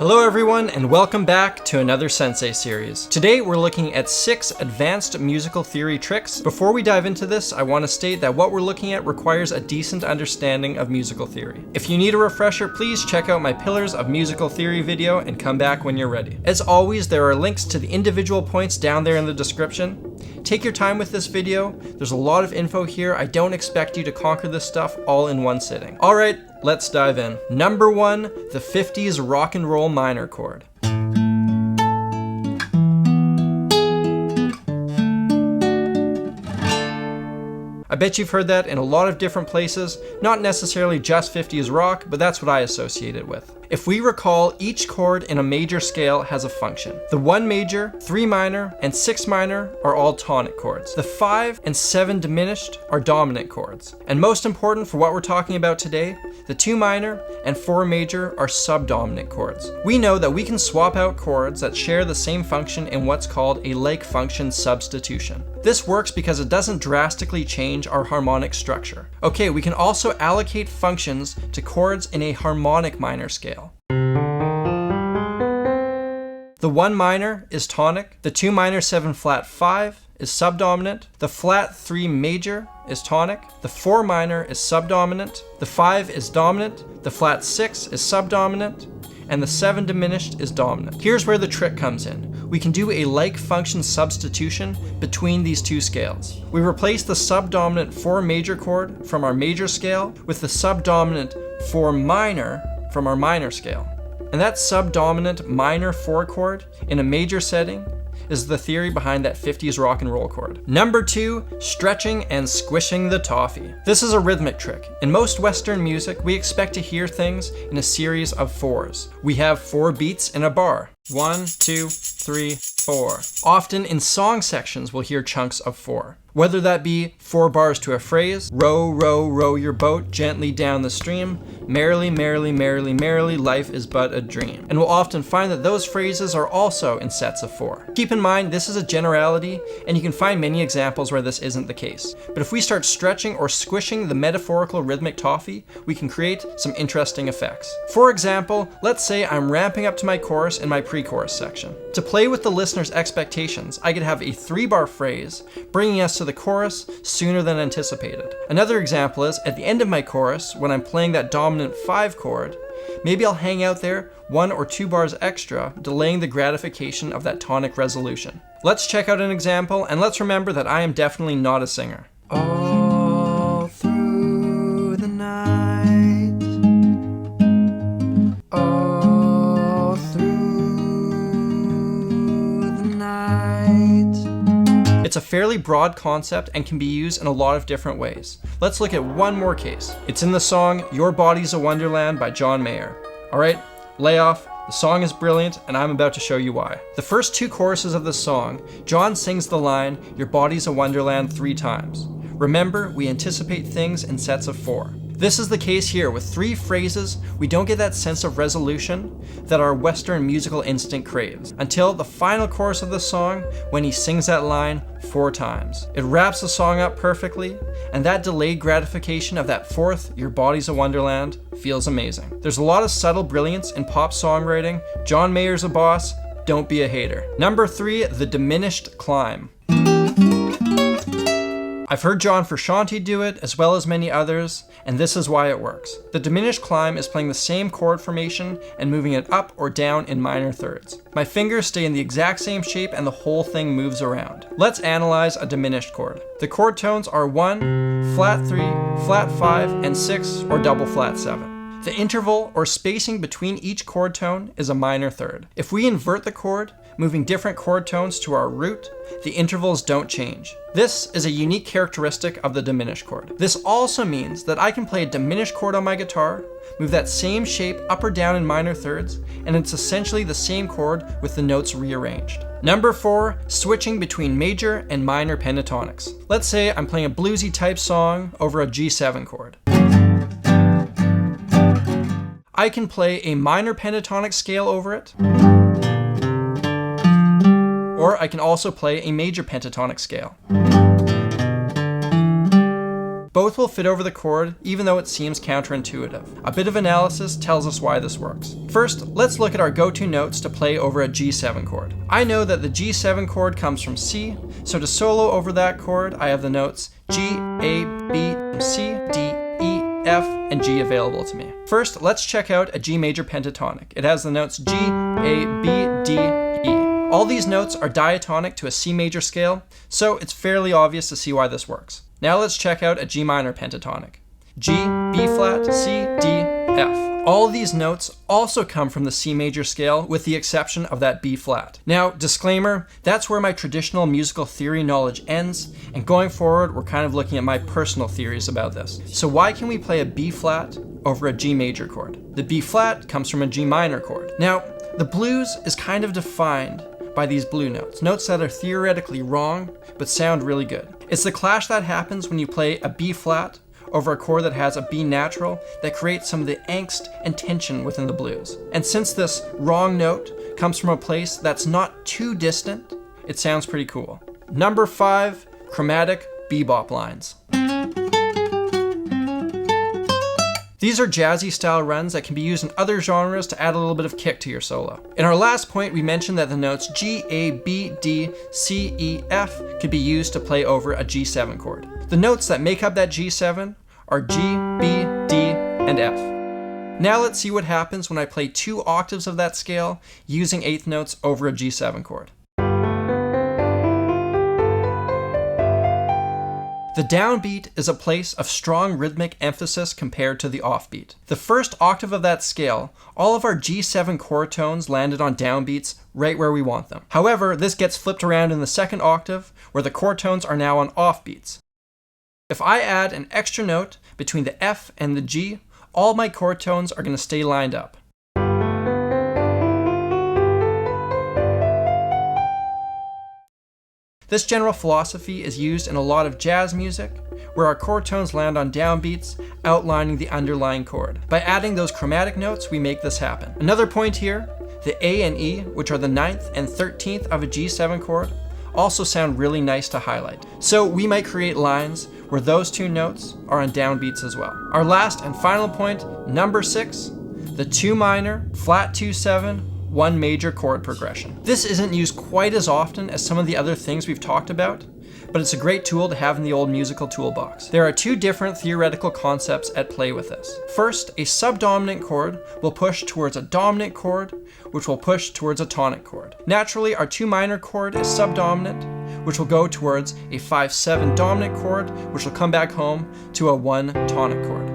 Hello everyone, and welcome back to another Sensei series. Today we're looking at 6 advanced musical theory tricks. Before we dive into this, I want to state that what we're looking at requires a decent understanding of musical theory. If you need a refresher, please check out my Pillars of Musical Theory video and come back when you're ready. As always, there are links to the individual points down there in the description. Take your time with this video. There's a lot of info here. I don't expect you to conquer this stuff all in one sitting. Alright, let's dive in. Number 1, the 50s rock and roll minor chord. I bet you've heard that in a lot of different places, not necessarily just 50s rock, but that's what I associate it with. If we recall, each chord in a major scale has a function. The 1 major, 3 minor, and 6 minor are all tonic chords. The 5 and 7 diminished are dominant chords. And most important for what we're talking about today, the 2 minor and 4 major are subdominant chords. We know that we can swap out chords that share the same function in what's called a like function substitution. This works because it doesn't drastically change our harmonic structure. Okay, we can also allocate functions to chords in a harmonic minor scale. The 1 minor is tonic, the 2 minor 7 flat 5 is subdominant, the flat 3 major is tonic, the 4 minor is subdominant, the 5 is dominant, the flat 6 is subdominant, and the 7 diminished is dominant. Here's where the trick comes in. We can do a like function substitution between these two scales. We replace the subdominant 4 major chord from our major scale with the subdominant 4 minor from our minor scale. And that subdominant minor 4 chord in a major setting is the theory behind that 50s rock and roll chord. Number 2, stretching and squishing the toffee. This is a rhythmic trick. In most Western music, we expect to hear things in a series of 4s. We have 4 beats in a bar. 1, 2, 3, 4. Often in song sections, we'll hear chunks of 4. Whether that be 4 bars to a phrase, row, row, row your boat gently down the stream, merrily, merrily, merrily, merrily, life is but a dream. And we'll often find that those phrases are also in sets of 4. Keep in mind, this is a generality, and you can find many examples where this isn't the case. But if we start stretching or squishing the metaphorical rhythmic toffee, we can create some interesting effects. For example, let's say I'm ramping up to my chorus in my pre-chorus section. To play with the listener's expectations, I could have a 3-bar phrase, bringing us to the chorus sooner than anticipated. Another example is, at the end of my chorus, when I'm playing that dominant 5 chord, maybe I'll hang out there 1 or 2 bars extra, delaying the gratification of that tonic resolution. Let's check out an example, and let's remember that I am definitely not a singer. All through the night, all through the night. It's a fairly broad concept and can be used in a lot of different ways. Let's look at one more case. It's in the song Your Body's a Wonderland by John Mayer. Alright, lay off. The song is brilliant, and I'm about to show you why. The first 2 choruses of the song, John sings the line, Your Body's a Wonderland 3 times. Remember, we anticipate things in sets of 4. This is the case here. With 3 phrases, we don't get that sense of resolution that our Western musical instinct craves, until the final chorus of the song, when he sings that line 4 times. It wraps the song up perfectly, and that delayed gratification of that 4th, Your Body's a Wonderland, feels amazing. There's a lot of subtle brilliance in pop songwriting. John Mayer's a boss, don't be a hater. Number 3, the Diminished Climb. I've heard John Frusciante do it, as well as many others, and this is why it works. The diminished climb is playing the same chord formation and moving it up or down in minor thirds. My fingers stay in the exact same shape and the whole thing moves around. Let's analyze a diminished chord. The chord tones are 1, flat 3, flat 5, and 6 or double flat 7. The interval or spacing between each chord tone is a minor third. If we invert the chord, moving different chord tones to our root, the intervals don't change. This is a unique characteristic of the diminished chord. This also means that I can play a diminished chord on my guitar, move that same shape up or down in minor thirds, and it's essentially the same chord with the notes rearranged. Number 4, switching between major and minor pentatonics. Let's say I'm playing a bluesy type song over a G7 chord. I can play a minor pentatonic scale over it, or I can also play a major pentatonic scale. Both will fit over the chord, even though it seems counterintuitive. A bit of analysis tells us why this works. First, let's look at our go-to notes to play over a G7 chord. I know that the G7 chord comes from C, so to solo over that chord, I have the notes G, A, B, C, D, E, F, and G available to me. First, let's check out a G major pentatonic. It has the notes G, A, B, D, E. All these notes are diatonic to a C major scale, so it's fairly obvious to see why this works. Now let's check out a G minor pentatonic. G, B flat, C, D, F. All of these notes also come from the C major scale with the exception of that B flat. Now, disclaimer, that's where my traditional musical theory knowledge ends, and going forward we're kind of looking at my personal theories about this. So why can we play a B flat over a G major chord? The B flat comes from a G minor chord. Now, the blues is kind of defined by these blue notes, notes that are theoretically wrong but sound really good. It's the clash that happens when you play a B flat over a chord that has a B natural that creates some of the angst and tension within the blues. And since this wrong note comes from a place that's not too distant, it sounds pretty cool. Number 5, chromatic bebop lines. These are jazzy style runs that can be used in other genres to add a little bit of kick to your solo. In our last point, we mentioned that the notes G, A, B, D, C, E, F could be used to play over a G7 chord. The notes that make up that G7 are G, B, D, and F. Now let's see what happens when I play 2 octaves of that scale using eighth notes over a G7 chord. The downbeat is a place of strong rhythmic emphasis compared to the offbeat. The first octave of that scale, all of our G7 chord tones landed on downbeats right where we want them. However, this gets flipped around in the second octave, where the chord tones are now on offbeats. If I add an extra note between the F and the G, all my chord tones are going to stay lined up. This general philosophy is used in a lot of jazz music, where our chord tones land on downbeats, outlining the underlying chord. By adding those chromatic notes, we make this happen. Another point here, the A and E, which are the 9th and 13th of a G7 chord, also sound really nice to highlight. So we might create lines where those 2 notes are on downbeats as well. Our last and final point, number 6, the 2 minor, flat 2-7, 1 major chord progression. This isn't used quite as often as some of the other things we've talked about, but it's a great tool to have in the old musical toolbox. There are 2 different theoretical concepts at play with this. First, a subdominant chord will push towards a dominant chord, which will push towards a tonic chord. Naturally, our 2 minor chord is subdominant, which will go towards a 5-7 dominant chord, which will come back home to a 1 tonic chord.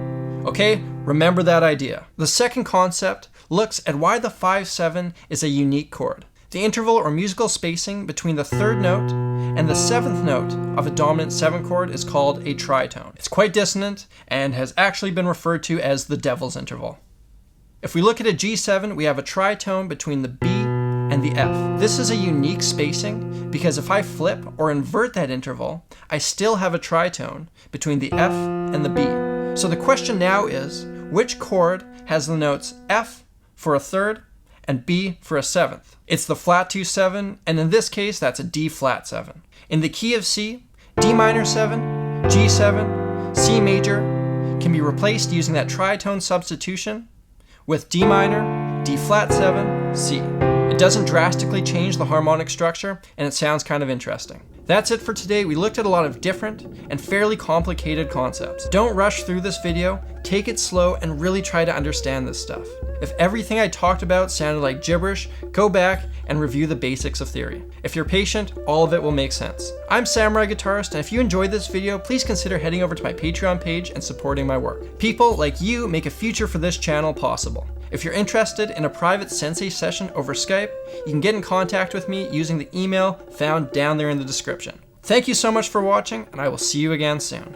Okay, remember that idea. The second concept looks at why the 5-7 is a unique chord. The interval or musical spacing between the 3rd note and the 7th note of a dominant 7 chord is called a tritone. It's quite dissonant and has actually been referred to as the devil's interval. If we look at a G7, we have a tritone between the B and the F. This is a unique spacing because if I flip or invert that interval, I still have a tritone between the F and the B. So the question now is, which chord has the notes F for a 3rd and B for a 7th? It's the flat 2-7, and in this case, that's a D flat 7. In the key of C, D minor 7, G7, C major can be replaced using that tritone substitution with D minor, D flat 7, C. It doesn't drastically change the harmonic structure, and it sounds kind of interesting. That's it for today. We looked at a lot of different and fairly complicated concepts. Don't rush through this video, take it slow, and really try to understand this stuff. If everything I talked about sounded like gibberish, go back and review the basics of theory. If you're patient, all of it will make sense. I'm Samurai Guitarist, and if you enjoyed this video, please consider heading over to my Patreon page and supporting my work. People like you make a future for this channel possible. If you're interested in a private sensei session over Skype, you can get in contact with me using the email found down there in the description. Thank you so much for watching, and I will see you again soon.